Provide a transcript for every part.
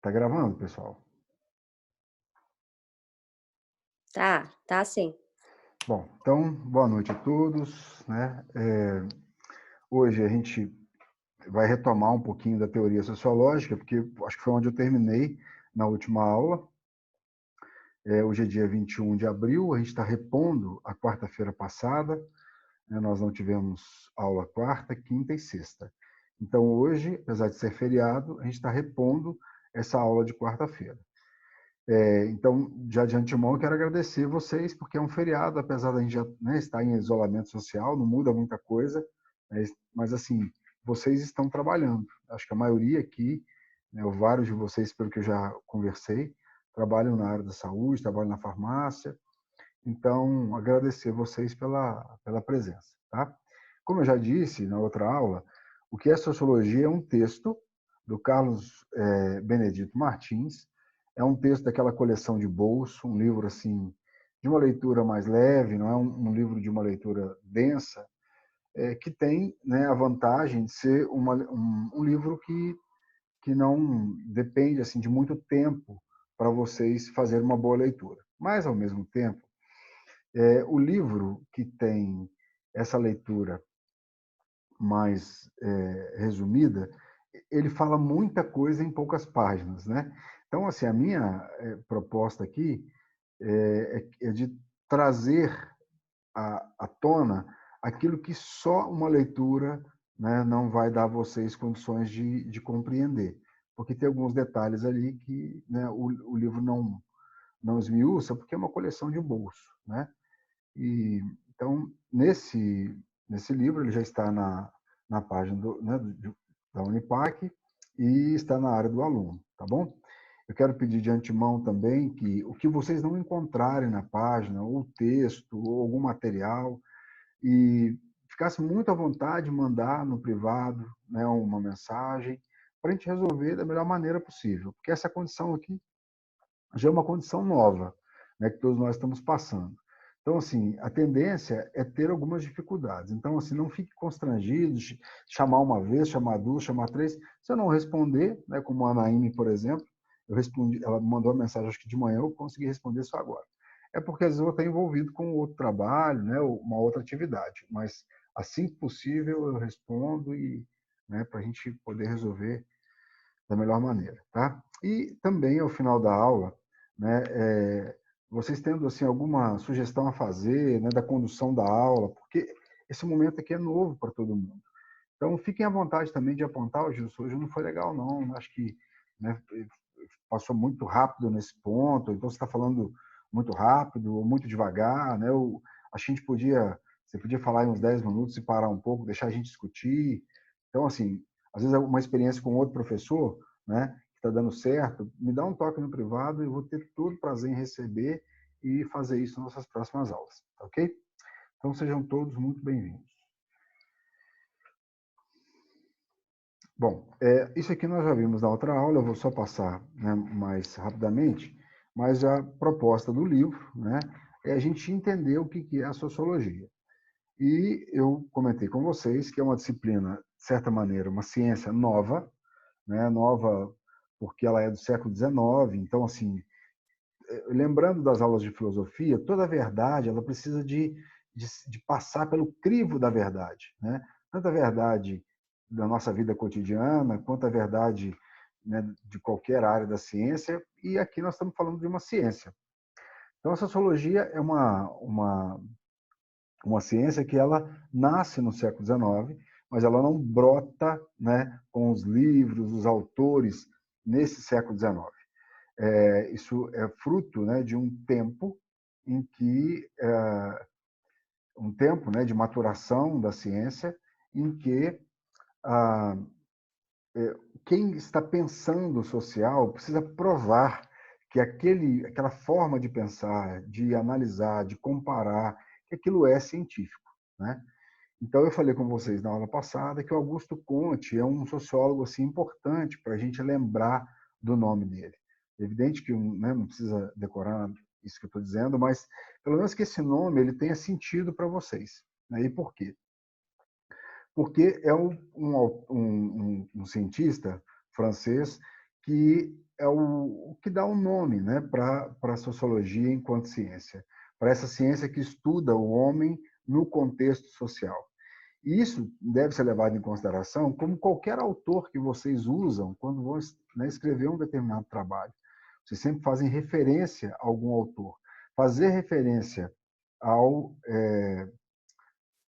Tá gravando, pessoal? Tá sim. Bom, então, boa noite a todos, né? Hoje a gente vai retomar um pouquinho da teoria sociológica, porque acho que foi onde eu terminei na última aula. Hoje é dia 21 de abril, a gente está repondo a quarta-feira passada, né? Nós não tivemos aula quarta, quinta e sexta. Então, hoje, apesar de ser feriado, a gente está repondo essa aula de quarta-feira. Então, já de antemão, eu quero agradecer vocês, porque é um feriado, apesar da gente já, né, estar em isolamento social, não muda muita coisa, mas assim, vocês estão trabalhando. Acho que a maioria aqui, né, vários de vocês, pelo que eu já conversei, trabalham na área da saúde, trabalham na farmácia. Então, agradecer vocês pela presença. Tá? Como eu já disse na outra aula, o que é sociologia é um texto do Carlos Benedito Martins. É um texto daquela coleção de bolso, um livro assim de uma leitura mais leve, não é um livro de uma leitura densa, que tem, né, a vantagem de ser um livro que não depende assim de muito tempo para vocês fazerem uma boa leitura. Mas, ao mesmo tempo, o livro que tem essa leitura mais resumida, ele fala muita coisa em poucas páginas, né? Então, assim, a minha proposta aqui é de trazer à tona aquilo que só uma leitura, né, não vai dar a vocês condições de compreender, porque tem alguns detalhes ali que, né, o livro não esmiuça, porque é uma coleção de bolso, né? E, então, nesse livro, ele já está na página né, da Unipac e está na área do aluno, tá bom? Eu quero pedir de antemão também que o que vocês não encontrarem na página, ou texto, ou algum material, e ficasse muito à vontade de mandar no privado, né, uma mensagem, para a gente resolver da melhor maneira possível, porque essa condição aqui já é uma condição nova, né, que todos nós estamos passando. Então, assim, a tendência é ter algumas dificuldades. Então, assim, não fique constrangido de chamar uma vez, chamar duas, chamar três. Se eu não responder, né, como a Anaíne, por exemplo, eu respondi, ela mandou uma mensagem, acho que de manhã, eu consegui responder só agora. É porque às vezes eu vou estar envolvido com outro trabalho, né, ou uma outra atividade. Mas, assim que possível, eu respondo e, né, para a gente poder resolver da melhor maneira, tá? E também, ao final da aula, né, vocês tendo assim alguma sugestão a fazer, né, da condução da aula, porque esse momento aqui é novo para todo mundo. Então, fiquem à vontade também de apontar, Gilson, hoje não foi legal, não. Acho que, né, passou muito rápido nesse ponto, então você está falando muito rápido ou muito devagar, né? Acho que a gente você podia falar em uns 10 minutos e parar um pouco, deixar a gente discutir. Então, assim, às vezes é uma experiência com outro professor, né, que está dando certo, me dá um toque no privado e eu vou ter todo prazer em receber e fazer isso nas nossas próximas aulas, tá ok? Então, sejam todos muito bem-vindos. Bom, isso aqui nós já vimos na outra aula, eu vou só passar, né, mais rapidamente, mas a proposta do livro, né, é a gente entender o que é a sociologia. E eu comentei com vocês que é uma disciplina, de certa maneira, uma ciência nova, né, nova porque ela é do século XIX, então, assim, lembrando das aulas de filosofia, toda a verdade ela precisa de passar pelo crivo da verdade, né? Tanto a verdade da nossa vida cotidiana, quanto a verdade, né, de qualquer área da ciência, e aqui nós estamos falando de uma ciência. Então, a sociologia é uma ciência que ela nasce no século XIX, mas ela não brota, né, com os livros, os autores, nesse século XIX. Isso é fruto, né, de um tempo em que um tempo, né, de maturação da ciência em que ah, quem está pensando o social precisa provar que aquela forma de pensar, de analisar, de comparar, que aquilo é científico, né? Então eu falei com vocês na aula passada que o Augusto Conte é um sociólogo assim importante para a gente lembrar do nome dele. É evidente que, né, não precisa decorar isso que eu estou dizendo, mas pelo menos que esse nome ele tenha sentido para vocês, né? E por quê? Porque é um cientista francês que é o que dá um nome, né, para a sociologia enquanto ciência, para essa ciência que estuda o homem no contexto social. E isso deve ser levado em consideração como qualquer autor que vocês usam quando vão, né, escrever um determinado trabalho. Vocês sempre fazem referência a algum autor. Fazer referência ao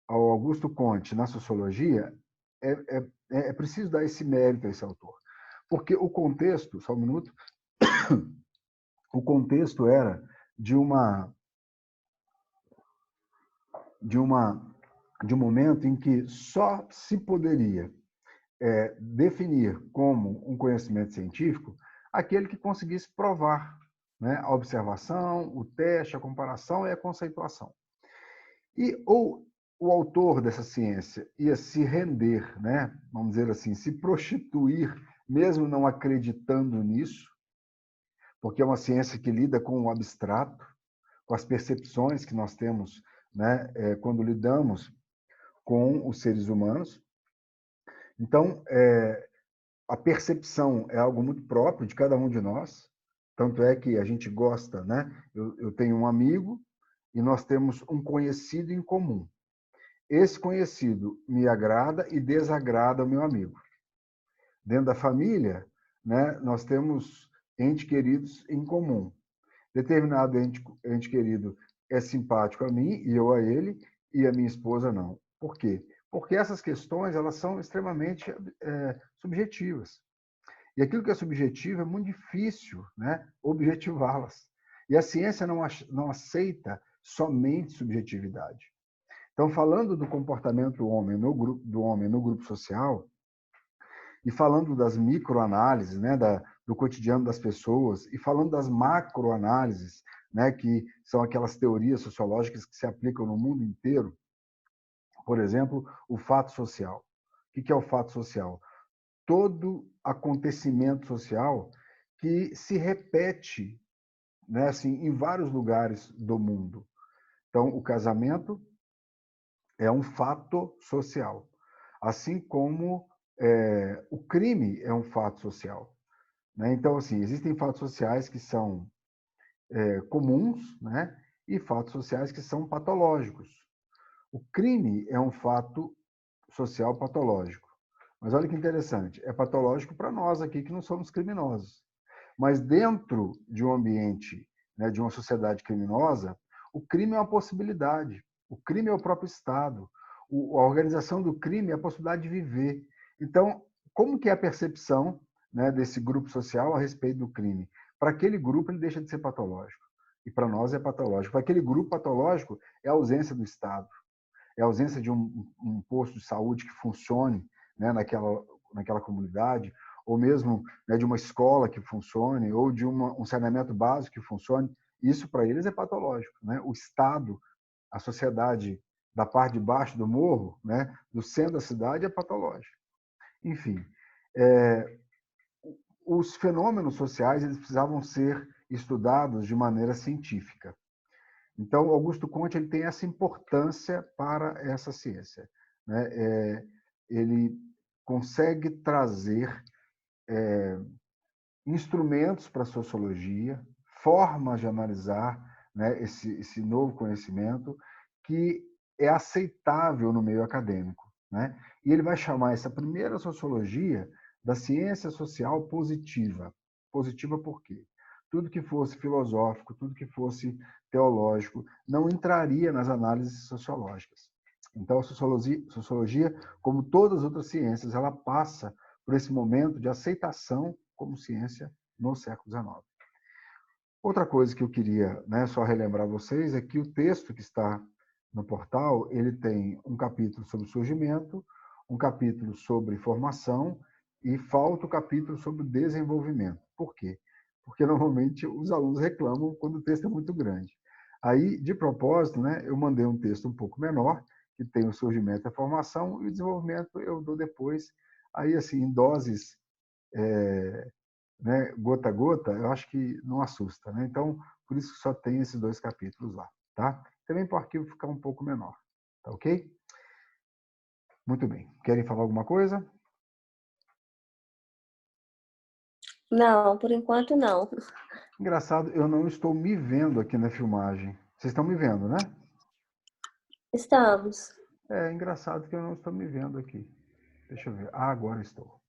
Augusto Comte na sociologia, é preciso dar esse mérito a esse autor. Porque o contexto, só um minuto, o contexto era de um momento em que só se poderia definir como um conhecimento científico aquele que conseguisse provar, né, a observação, o teste, a comparação e a conceituação. E ou o autor dessa ciência ia se render, né, vamos dizer assim, se prostituir, mesmo não acreditando nisso, porque é uma ciência que lida com o abstrato, com as percepções que nós temos, né, quando lidamos com os seres humanos. Então, a percepção é algo muito próprio de cada um de nós, tanto é que a gente gosta, né? Eu tenho um amigo e nós temos um conhecido em comum. Esse conhecido me agrada e desagrada o meu amigo. Dentro da família, né, nós temos entes queridos em comum. Determinado ente querido é simpático a mim e eu a ele, e a minha esposa não. Por quê? Porque essas questões elas são extremamente subjetivas. E aquilo que é subjetivo é muito difícil, né, objetivá-las. E a ciência não aceita somente subjetividade. Então, falando do comportamento do homem no grupo social, e falando das microanálises, né, do cotidiano das pessoas, e falando das macroanálises, né, que são aquelas teorias sociológicas que se aplicam no mundo inteiro, por exemplo, o fato social. O que é o fato social? Todo acontecimento social que se repete, né, assim, em vários lugares do mundo. Então, o casamento é um fato social, assim como o crime é um fato social. Né? Então, assim, existem fatos sociais que são comuns, né, e fatos sociais que são patológicos. O crime é um fato social patológico. Mas olha que interessante, é patológico para nós aqui que não somos criminosos. Mas dentro de um ambiente, né, de uma sociedade criminosa, o crime é uma possibilidade. O crime é o próprio Estado. A organização do crime é a possibilidade de viver. Então, como que é a percepção, né, desse grupo social a respeito do crime? Para aquele grupo, ele deixa de ser patológico. E para nós é patológico. Para aquele grupo patológico, é a ausência do Estado. É a ausência de um posto de saúde que funcione, né, naquela comunidade, ou mesmo, né, de uma escola que funcione, ou de um saneamento básico que funcione. Isso, para eles, é patológico. Né? O Estado, a sociedade da parte de baixo do morro, né, do centro da cidade, é patológico. Enfim, os fenômenos sociais eles precisavam ser estudados de maneira científica. Então, Augusto Comte ele tem essa importância para essa ciência. Né? Ele consegue trazer instrumentos para a sociologia, formas de analisar, né, esse novo conhecimento que é aceitável no meio acadêmico. Né? E ele vai chamar essa primeira sociologia da ciência social positiva. Positiva por quê? Tudo que fosse filosófico, tudo que fosse teológico, não entraria nas análises sociológicas. Então, a sociologia, como todas as outras ciências, ela passa por esse momento de aceitação como ciência no século XIX. Outra coisa que eu queria, né, só relembrar vocês é que o texto que está no portal, ele tem um capítulo sobre surgimento, um capítulo sobre formação e falta o capítulo sobre desenvolvimento. Por quê? Porque normalmente os alunos reclamam quando o texto é muito grande. Aí, de propósito, né, eu mandei um texto um pouco menor, que tem o surgimento e a formação, e o desenvolvimento eu dou depois, aí assim, em doses né, gota a gota, eu acho que não assusta. Né? Então, por isso que só tem esses 2 capítulos lá. Tá? Também para o arquivo ficar um pouco menor. Tá ok? Muito bem. Querem falar alguma coisa? Não, por enquanto não. Engraçado, eu não estou me vendo aqui na filmagem. Vocês estão me vendo, né? Estamos. É engraçado que eu não estou me vendo aqui. Deixa eu ver. Ah, agora estou.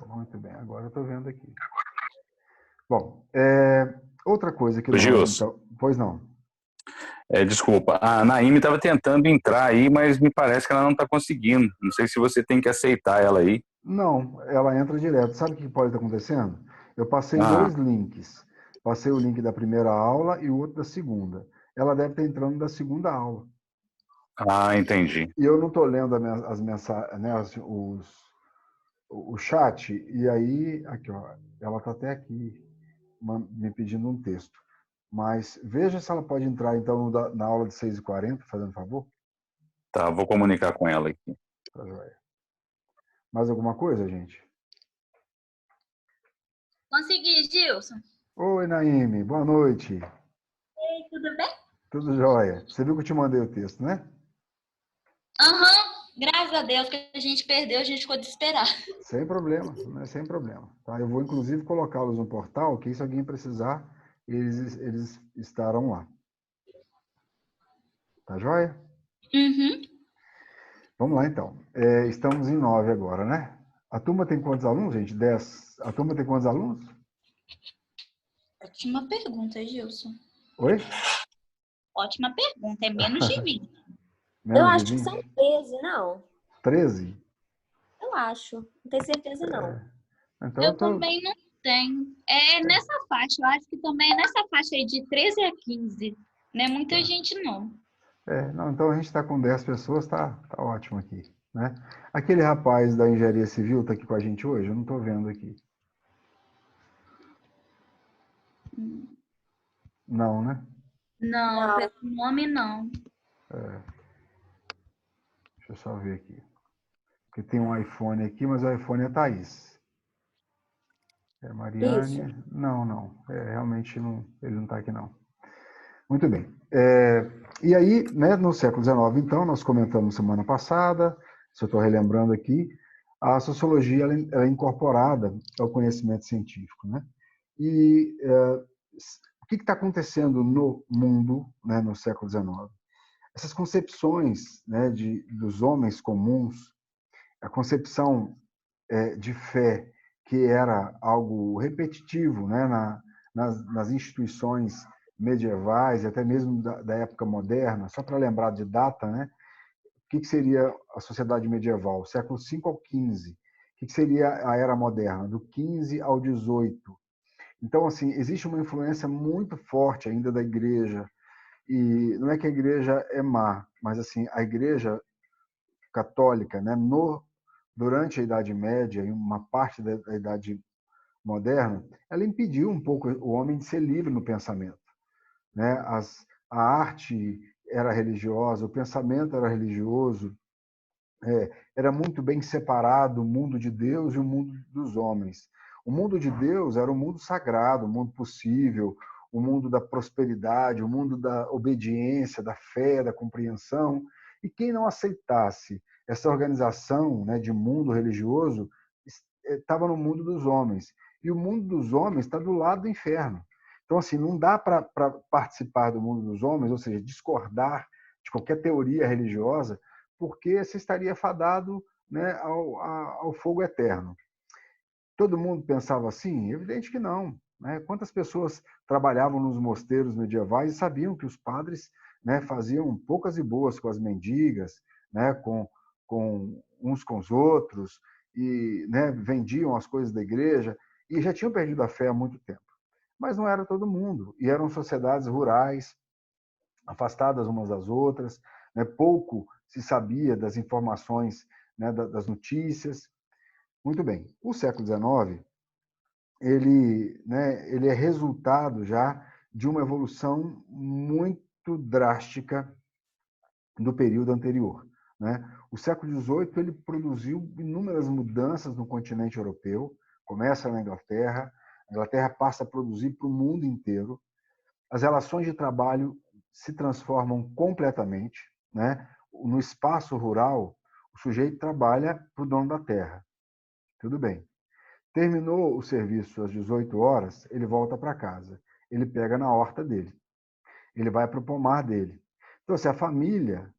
Muito bem, agora eu estou vendo aqui. Bom, outra coisa que Ô, nós, Gilson, então... Pois não. desculpa, a Naime estava tentando entrar aí, mas me parece que ela não está conseguindo. Não sei se você tem que aceitar ela aí. Não, ela entra direto. Sabe o que pode estar acontecendo? Eu passei Ah, dois links. Passei o link da primeira aula e o outro da segunda. Ela deve estar entrando da segunda aula. entendi. E eu não estou lendo as mensagens, né, o chat, e aí, aqui, ó, ela está até aqui me pedindo um texto. Mas veja se ela pode entrar, então, na aula de 6h40, fazendo favor. Tá, vou comunicar com ela aqui. Tá joia. Mais alguma coisa, gente? Consegui, Gilson. Oi, Naime, boa noite. Ei, tudo bem? Tudo jóia. Você viu que eu te mandei o texto, né? Graças a Deus que a gente perdeu, a gente ficou desesperado. Sem problema, né? Sem problema. Tá? Eu vou, inclusive, colocá-los no portal, que se alguém precisar, eles estarão lá. Tá joia? Vamos lá, então. Estamos em 9 agora, né? A turma tem quantos alunos, gente? 10. A turma tem quantos alunos? Ótima pergunta, Gilson. Oi? Ótima pergunta, é menos de 20. Eu Menos de acho que 20? são 13, não. 13? Eu acho. Não tenho certeza, não. Então Eu também não tenho. É nessa faixa, eu acho que também é nessa faixa aí de 13 a 15. Não é muita gente, não. Não, então a gente está com 10 pessoas, tá ótimo aqui, né? Aquele rapaz da engenharia civil está aqui com a gente hoje? Eu não estou vendo aqui. Não, né? Não, pelo nome, não. Deixa eu só ver aqui. Porque tem um iPhone aqui, mas o iPhone é Thaís. Mariane. Isso. Não. Realmente não, ele não está aqui, não. Muito bem. E aí, né, no século XIX, então, nós comentamos semana passada, se eu estou relembrando aqui, a sociologia ela é incorporada ao conhecimento científico, né? E o que está acontecendo no mundo, né, no século XIX? Essas concepções, né, dos homens comuns, a concepção de fé que era algo repetitivo, né, nas instituições medievais e até mesmo da época moderna, só para lembrar de data, né? O que seria a sociedade medieval? Século V ao XV. O que seria a era moderna? Do XV ao XVIII. Então, assim, existe uma influência muito forte ainda da igreja. E não é que a igreja é má, mas assim, a igreja católica, né, durante a Idade Média e uma parte da Idade Moderna, ela impediu um pouco o homem de ser livre no pensamento, né? A arte era religiosa, o pensamento era religioso, era muito bem separado o mundo de Deus e o mundo dos homens. O mundo de Deus era o mundo sagrado, o mundo possível, o mundo da prosperidade, o mundo da obediência, da fé, da compreensão. E quem não aceitasse essa organização, né, de mundo religioso estava no mundo dos homens. E o mundo dos homens está do lado do inferno. Então, assim, não dá para participar do mundo dos homens, ou seja, discordar de qualquer teoria religiosa, porque você estaria fadado, né, ao fogo eterno. Todo mundo pensava assim? Evidente que não. Né? Quantas pessoas trabalhavam nos mosteiros medievais e sabiam que os padres, né, faziam poucas e boas com as mendigas, né, com uns com os outros, e, né, vendiam as coisas da igreja, e já tinham perdido a fé há muito tempo. Mas não era todo mundo, e eram sociedades rurais, afastadas umas das outras, né? Pouco se sabia das informações, né, das notícias. Muito bem. O século XIX, ele é resultado já de uma evolução muito drástica do período anterior, né? O século XVIII ele produziu inúmeras mudanças no continente europeu. Começa na Inglaterra, a Inglaterra passa a produzir para o mundo inteiro. As relações de trabalho se transformam completamente, né? No espaço rural, o sujeito trabalha para o dono da terra. Tudo bem. Terminou o serviço às 18 horas, ele volta para casa. Ele pega na horta dele. Ele vai para o pomar dele. Então, assim, a família,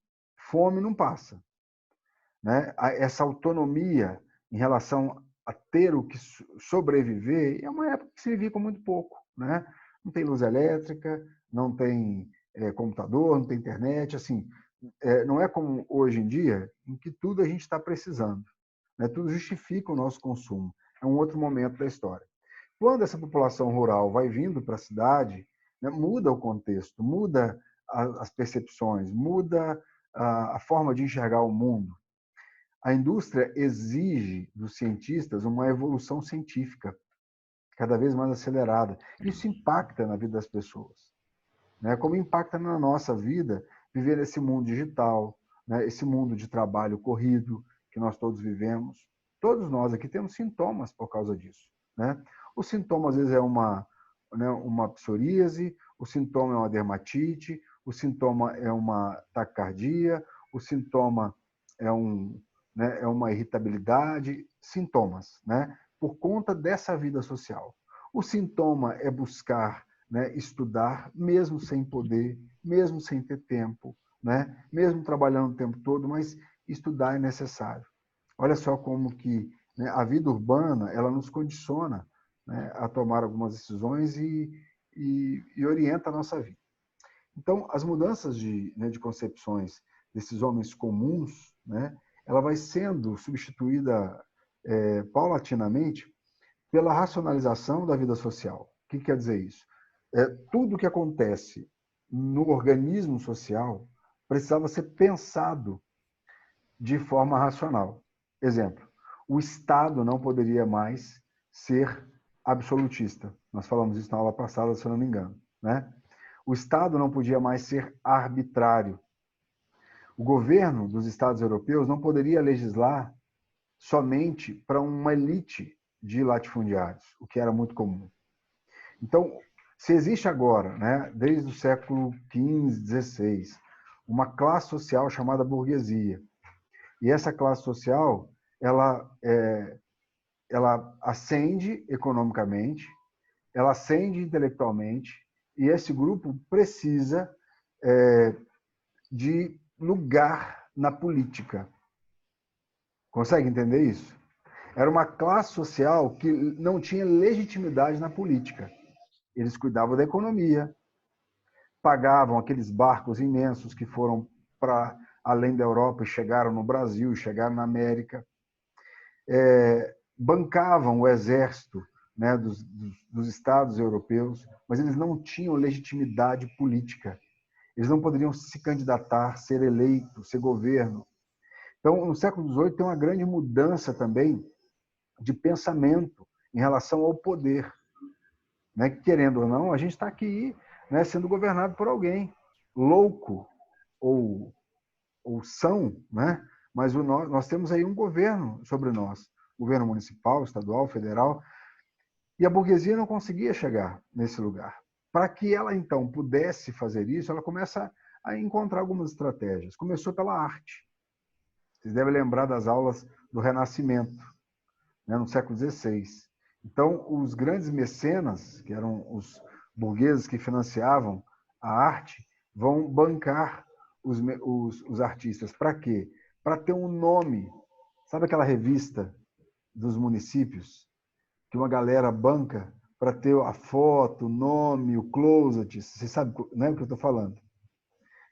fome não passa, né? Essa autonomia em relação a ter o que sobreviver, é uma época que se vivia com muito pouco, né? Não tem luz elétrica, não tem computador, não tem internet, assim, não é como hoje em dia, em que tudo a gente está precisando, né? Tudo justifica o nosso consumo. É um outro momento da história. Quando essa população rural vai vindo para a cidade, né, muda o contexto, muda as percepções, muda a forma de enxergar o mundo. A indústria exige dos cientistas uma evolução científica cada vez mais acelerada. Isso impacta na vida das pessoas, né? Como impacta na nossa vida viver nesse mundo digital, né? Esse mundo de trabalho corrido que nós todos vivemos. Todos nós aqui temos sintomas por causa disso, né? O sintoma, às vezes, é uma psoríase, o sintoma é uma dermatite, o sintoma é uma taquicardia, o sintoma é uma irritabilidade, sintomas, né? Por conta dessa vida social. O sintoma é buscar, né, estudar, mesmo sem poder, mesmo sem ter tempo, né? Mesmo trabalhando o tempo todo, mas estudar é necessário. Olha só como que, né, a vida urbana ela nos condiciona, né, a tomar algumas decisões e orienta a nossa vida. Então, as mudanças de concepções desses homens comuns, né, ela vai sendo substituída paulatinamente pela racionalização da vida social. O que quer dizer isso? Tudo que acontece no organismo social precisava ser pensado de forma racional. Exemplo, o Estado não poderia mais ser absolutista. Nós falamos isso na aula passada, se eu não me engano, né? O Estado não podia mais ser arbitrário. O governo dos Estados europeus não poderia legislar somente para uma elite de latifundiários, o que era muito comum. Então, se existe agora, né, desde o século XV, XVI, uma classe social chamada burguesia, e essa classe social ela ascende economicamente, ela ascende intelectualmente, e esse grupo precisa de lugar na política. Consegue entender isso? Era uma classe social que não tinha legitimidade na política. Eles cuidavam da economia, pagavam aqueles barcos imensos que foram para além da Europa e chegaram no Brasil, chegaram na América, bancavam o exército, né, dos Estados europeus, mas eles não tinham legitimidade política. Eles não poderiam se candidatar, ser eleito, ser governo. Então, no século XVIII, tem uma grande mudança também de pensamento em relação ao poder, né? Querendo ou não, a gente está aqui, né, sendo governado por alguém louco ou são, né? Mas nós temos aí um governo sobre nós, governo municipal, estadual, federal, e a burguesia não conseguia chegar nesse lugar. Para que ela, então, pudesse fazer isso, ela começa a encontrar algumas estratégias. Começou pela arte. Vocês devem lembrar das aulas do Renascimento, né, no século XVI. Então, os grandes mecenas, que eram os burgueses que financiavam a arte, vão bancar os artistas. Para quê? Para ter um nome. Sabe aquela revista dos municípios que uma galera banca para ter a foto, o nome, o closet? Você sabe, né, o que eu estou falando?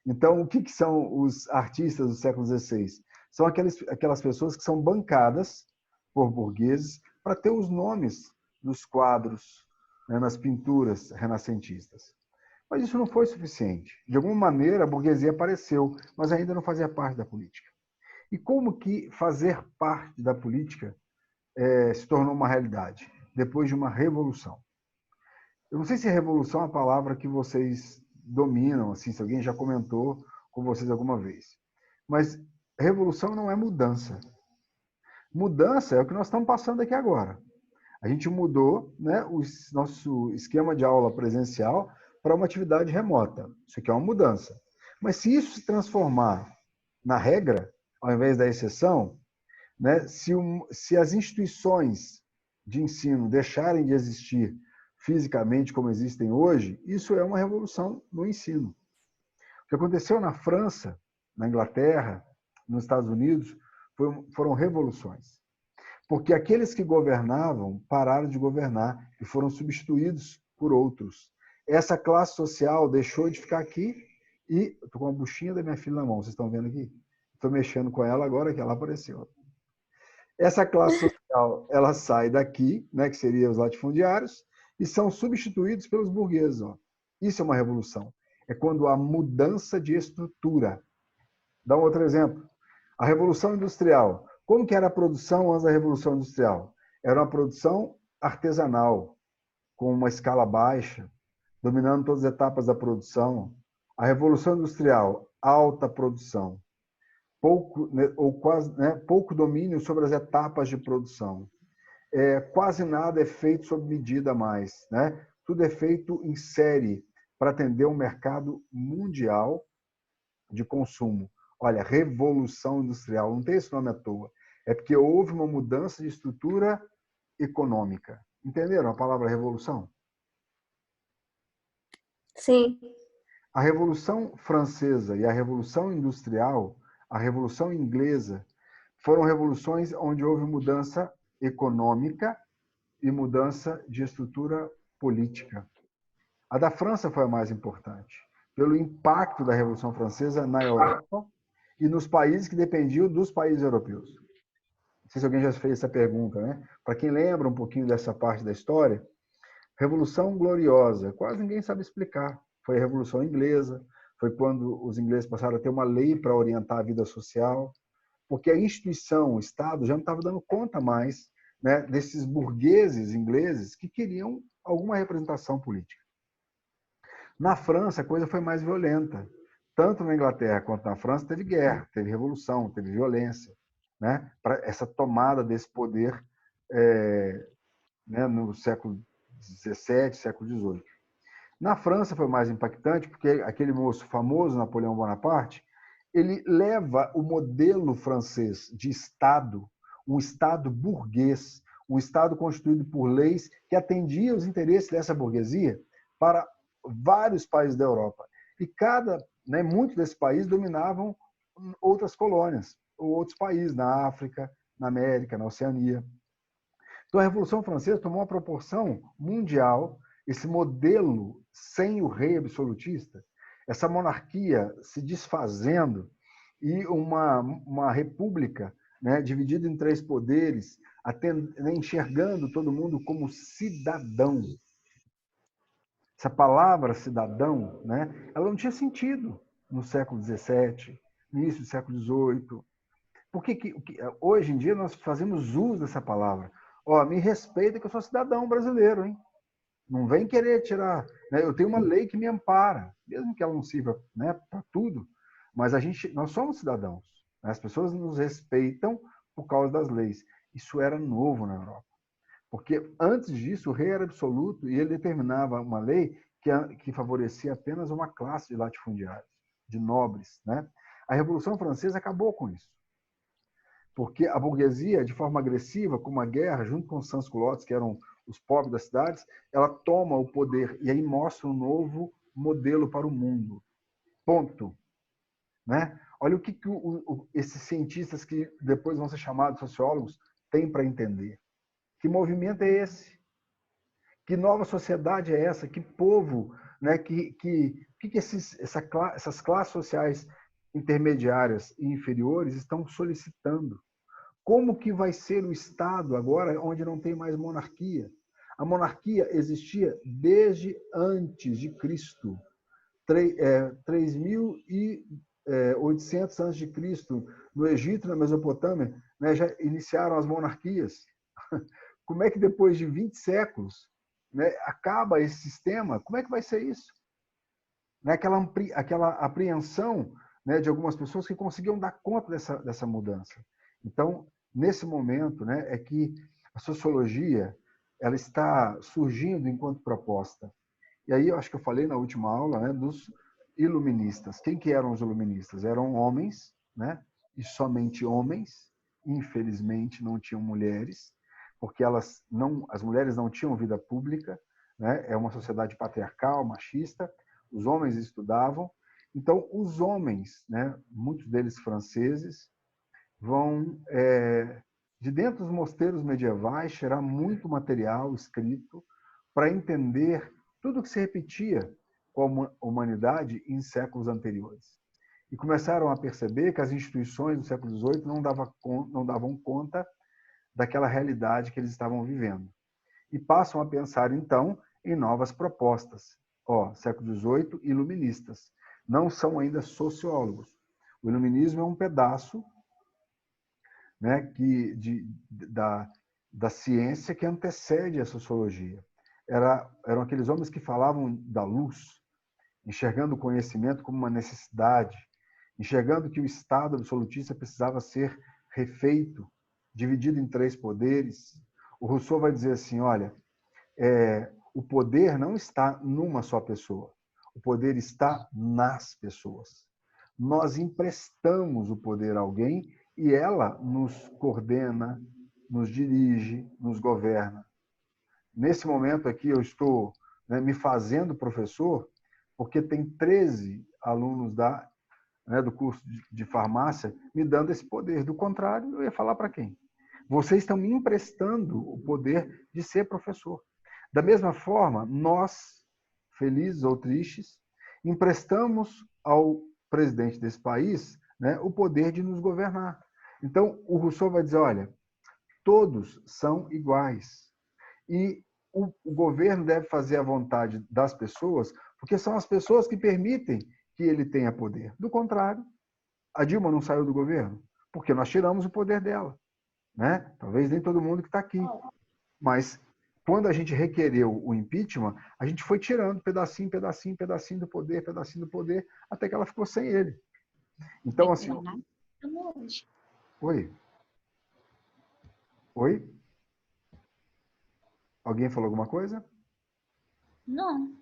Então, o que são os artistas do século XVI? São aquelas pessoas que são bancadas por burgueses para ter os nomes dos quadros, né, nas pinturas renascentistas. Mas isso não foi suficiente. De alguma maneira, a burguesia apareceu, mas ainda não fazia parte da política. E como que fazer parte da política se tornou uma realidade? Depois de uma revolução. Eu não sei se revolução é uma palavra que vocês dominam, assim, se alguém já comentou com vocês alguma vez. Mas revolução não é mudança. Mudança é o que nós estamos passando aqui agora. A gente mudou, né, o nosso esquema de aula presencial para uma atividade remota. Isso aqui é uma mudança. Mas se isso se transformar na regra, ao invés da exceção, né, se as instituições de ensino deixarem de existir fisicamente como existem hoje, isso é uma revolução no ensino. O que aconteceu na França, na Inglaterra, nos Estados Unidos, foram revoluções. Porque aqueles que governavam pararam de governar e foram substituídos por outros. Essa classe social deixou de ficar aqui e... Estou com a buchinha da minha filha na mão, vocês estão vendo aqui? Estou mexendo com ela agora que ela apareceu. Essa classe social, ela sai daqui, né, que seriam os latifundiários, e são substituídos pelos burgueses. Ó. Isso é uma revolução. É quando há mudança de estrutura. Dá um outro exemplo. A Revolução Industrial. Como que era a produção antes da Revolução Industrial? Era uma produção artesanal, com uma escala baixa, dominando todas as etapas da produção. A Revolução Industrial, alta produção. Pouco, ou quase, pouco domínio sobre as etapas de produção. Quase nada é feito sob medida mais. Né? Tudo é feito em série para atender um mercado mundial de consumo. Olha, Revolução Industrial, não tem esse nome à toa. É porque houve uma mudança de estrutura econômica. Entenderam a palavra revolução? Sim. A Revolução Francesa e a Revolução Industrial, a Revolução Inglesa, foram revoluções onde houve mudança econômica e mudança de estrutura política. A da França foi a mais importante, pelo impacto da Revolução Francesa na Europa e nos países que dependiam dos países europeus. Não sei se alguém já fez essa pergunta, né? Para quem lembra um pouquinho dessa parte da história, Revolução Gloriosa, quase ninguém sabe explicar. Foi a Revolução Inglesa, foi quando os ingleses passaram a ter uma lei para orientar a vida social, porque a instituição, o Estado, já não estava dando conta mais, né, desses burgueses ingleses que queriam alguma representação política. Na França, a coisa foi mais violenta. Tanto na Inglaterra quanto na França teve guerra, teve revolução, teve violência, né, para essa tomada desse poder né, no século XVII, século XVIII. Na França foi mais impactante porque aquele moço famoso, Napoleão Bonaparte, ele leva o modelo francês de Estado, um Estado burguês, um Estado constituído por leis que atendia os interesses dessa burguesia para vários países da Europa. E muitos desses países dominavam outras colônias, ou outros países, na África, na América, na Oceania. Então, a Revolução Francesa tomou uma proporção mundial, esse modelo sem o rei absolutista, essa monarquia se desfazendo e uma república, né, dividida em 3 poderes, enxergando todo mundo como cidadão. Essa palavra cidadão, né, ela não tinha sentido no século XVII, no início do século XVIII. Por que hoje em dia nós fazemos uso dessa palavra? Me respeita que eu sou cidadão brasileiro, hein? Não vem querer tirar. Né? Eu tenho uma lei que me ampara, mesmo que ela não sirva, né, para tudo, mas nós somos cidadãos. Né? As pessoas nos respeitam por causa das leis. Isso era novo na Europa. Porque antes disso, o rei era absoluto e ele determinava uma lei que favorecia apenas uma classe de latifundiários, de nobres. Né? A Revolução Francesa acabou com isso. Porque a burguesia, de forma agressiva, com uma guerra, junto com os sans-culottes, que eram os pobres das cidades, ela toma o poder e aí mostra um novo modelo para o mundo. Ponto. Né? Olha o que esses cientistas, que depois vão ser chamados sociólogos, têm para entender. Que movimento é esse? Que nova sociedade é essa? Que povo? Né? Essas classes sociais intermediárias e inferiores estão solicitando? Como que vai ser o Estado agora, onde não tem mais monarquia? A monarquia existia desde antes de Cristo. 3.800 antes de Cristo, no Egito, na Mesopotâmia, né, já iniciaram as monarquias. Como é que depois de 20 séculos, né, acaba esse sistema? Como é que vai ser isso? Né, aquela apreensão, né, de algumas pessoas que conseguiam dar conta dessa mudança. Então, nesse momento, né, é que a sociologia ela está surgindo enquanto proposta. E aí, eu acho que eu falei na última aula, né, dos iluministas. Quem que eram os iluministas? Eram homens, né, e somente homens, infelizmente não tinham mulheres, porque as mulheres não tinham vida pública, né? É uma sociedade patriarcal, machista, os homens estudavam. Então, os homens, né, muitos deles franceses, vão, de dentro dos mosteiros medievais, tirar muito material escrito para entender tudo que se repetia com a humanidade em séculos anteriores. E começaram a perceber que as instituições do século XVIII não davam conta daquela realidade que eles estavam vivendo. E passam a pensar, então, em novas propostas. Século XVIII, iluministas. Não são ainda sociólogos. O iluminismo é um pedaço, né, da ciência que antecede a sociologia. Eram aqueles homens que falavam da luz, enxergando o conhecimento como uma necessidade, enxergando que o Estado absolutista precisava ser refeito, dividido em 3 poderes. O Rousseau vai dizer assim, olha, o poder não está numa só pessoa, o poder está nas pessoas. Nós emprestamos o poder a alguém e ela nos coordena, nos dirige, nos governa. Nesse momento aqui eu estou, né, me fazendo professor, porque tem 13 alunos do curso de farmácia me dando esse poder. Do contrário, eu ia falar para quem? Vocês estão me emprestando o poder de ser professor. Da mesma forma, nós, felizes ou tristes, emprestamos ao presidente desse país, né, o poder de nos governar. Então, o Rousseau vai dizer, olha, todos são iguais. E o governo deve fazer a vontade das pessoas, porque são as pessoas que permitem que ele tenha poder. Do contrário, a Dilma não saiu do governo, porque nós tiramos o poder dela. Né? Talvez nem todo mundo que está aqui. Mas, quando a gente requereu o impeachment, a gente foi tirando pedacinho, pedacinho, pedacinho do poder, até que ela ficou sem ele. Então, assim... Oi? Oi? Alguém falou alguma coisa? Não.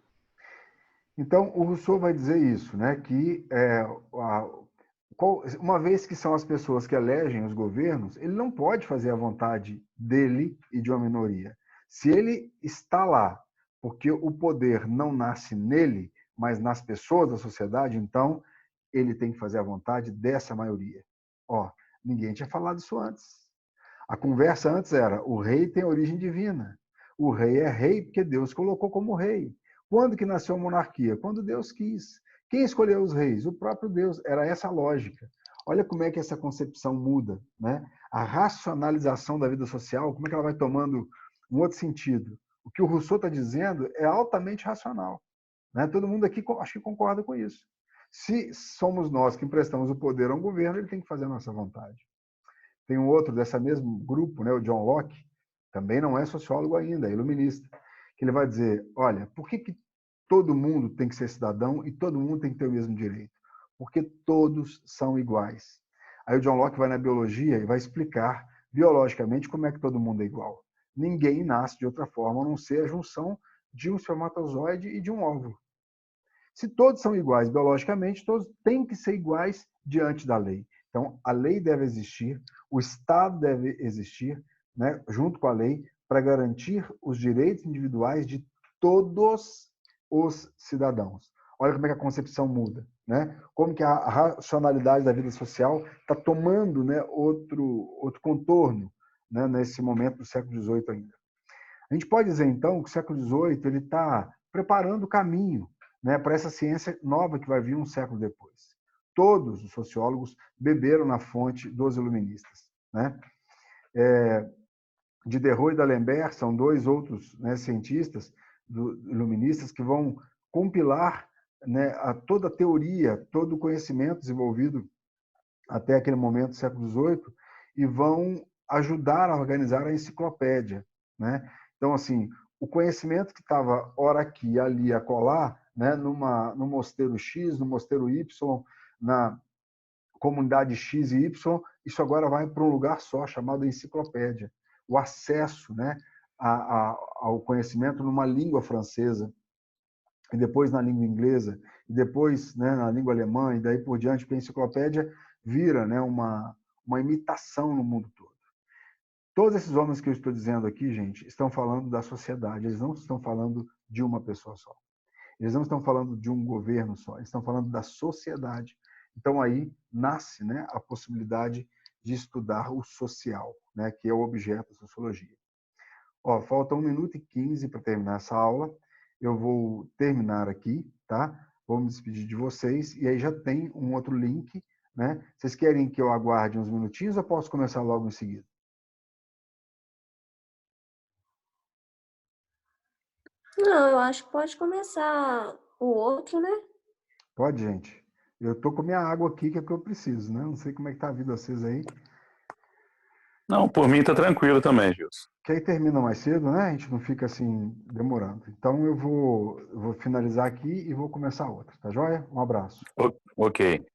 Então, o Rousseau vai dizer isso, né? Que uma vez que são as pessoas que elegem os governos, ele não pode fazer a vontade dele e de uma minoria. Se ele está lá porque o poder não nasce nele, mas nas pessoas da sociedade, então ele tem que fazer a vontade dessa maioria. Ninguém tinha falado isso antes. A conversa antes era, o rei tem origem divina. O rei é rei porque Deus colocou como rei. Quando que nasceu a monarquia? Quando Deus quis. Quem escolheu os reis? O próprio Deus. Era essa a lógica. Olha como é que essa concepção muda, né? A racionalização da vida social, como é que ela vai tomando um outro sentido. O que o Rousseau está dizendo é altamente racional. Né? Todo mundo aqui acho que concorda com isso. Se somos nós que emprestamos o poder a um governo, ele tem que fazer a nossa vontade. Tem um outro desse mesmo grupo, né, o John Locke, também não é sociólogo ainda, é iluminista, que ele vai dizer, olha, por que todo mundo tem que ser cidadão e todo mundo tem que ter o mesmo direito? Porque todos são iguais. Aí o John Locke vai na biologia e vai explicar biologicamente como é que todo mundo é igual. Ninguém nasce de outra forma, a não ser a junção de um espermatozoide e de um óvulo. Se todos são iguais biologicamente, todos têm que ser iguais diante da lei. Então, a lei deve existir, o Estado deve existir, né, junto com a lei, para garantir os direitos individuais de todos os cidadãos. Olha como é que a concepção muda, né? Como que a racionalidade da vida social está tomando, né, outro contorno, né, nesse momento do século XVIII ainda. A gente pode dizer, então, que o século XVIII ele está preparando o caminho, né, para essa ciência nova que vai vir um século depois. Todos os sociólogos beberam na fonte dos iluministas. Né? Diderot e D'Alembert são 2 outros, né, cientistas iluministas que vão compilar, né, toda a teoria, todo o conhecimento desenvolvido até aquele momento do século XVIII e vão ajudar a organizar a enciclopédia. Né? Então, assim, o conhecimento que estava ora aqui, ali, acolá, né, no mosteiro X, no mosteiro Y, na comunidade X e Y, isso agora vai para um lugar só, chamado enciclopédia. O acesso, né, ao conhecimento numa língua francesa, e depois na língua inglesa, e depois, né, na língua alemã, e daí por diante, porque a enciclopédia vira, né, uma imitação no mundo todo. Todos esses homens que eu estou dizendo aqui, gente, estão falando da sociedade, eles não estão falando de uma pessoa só. Eles não estão falando de um governo só, eles estão falando da sociedade. Então aí nasce, né, a possibilidade de estudar o social, né, que é o objeto da sociologia. Ó, falta 1 minuto e 15 para terminar essa aula. Eu vou terminar aqui, tá? Vou me despedir de vocês e aí já tem um outro link, né? Vocês querem que eu aguarde uns minutinhos ou posso começar logo em seguida? Não, eu acho que pode começar o outro, né? Pode, gente. Eu tô com minha água aqui, que é o que eu preciso, né? Não sei como é que tá a vida de vocês aí. Não, por mim tá tranquilo também, Gilson. Que aí termina mais cedo, né? A gente não fica assim demorando. Então eu vou finalizar aqui e vou começar outra, tá joia? Um abraço. Ok.